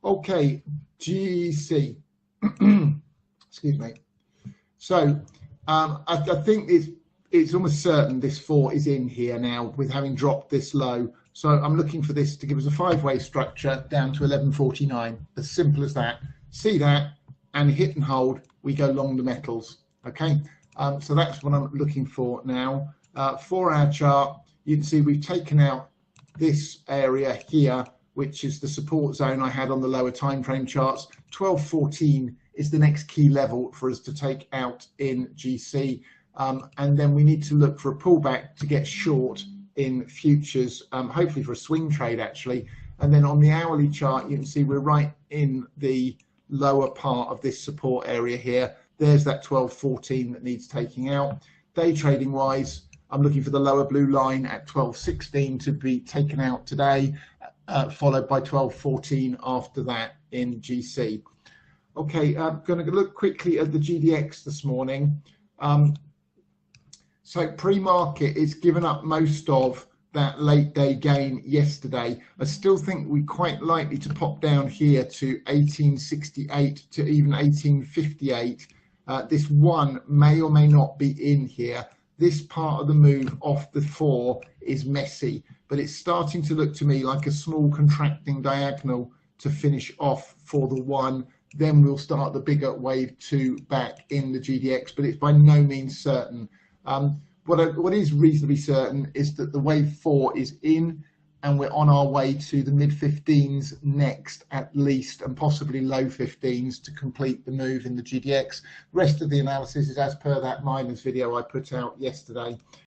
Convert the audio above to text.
Okay, GEC. Excuse me. So I think it's almost certain this 4 is in here now with having dropped this low. So I'm looking for this to give us a 5-way structure down to 11.49. As simple as that. See that and hit and hold. We go long the metals. Okay. So that's what I'm looking for now. 4-hour chart. You can see we've taken out this area here, which is the support zone I had on the lower time frame charts. 12.14 is the next key level for us to take out in GC. And then we need to look for a pullback to get short in futures, hopefully for a swing trade actually. And then on the hourly chart, you can see we're right in the lower part of this support area here. There's that 12.14 that needs taking out. Day trading wise, I'm looking for the lower blue line at 12.16 to be taken out today, followed by 12.14 after that in GC. Okay, I'm going to look quickly at the GDX this morning. So pre-market, it's given up most of that late day gain yesterday. I still think we're quite likely to pop down here to 1868 to even 1858. This one may or may not be in here. This part of the move off the 4 is messy, but it's starting to look to me like a small contracting diagonal to finish off for the 1. Then we'll start the bigger wave 2 back in the GDX, but it's by no means certain. What is reasonably certain is that the wave 4 is in, and we're on our way to the mid-15s next at least, and possibly low 15s to complete the move in the GDX. Rest of the analysis is as per that miners video I put out yesterday.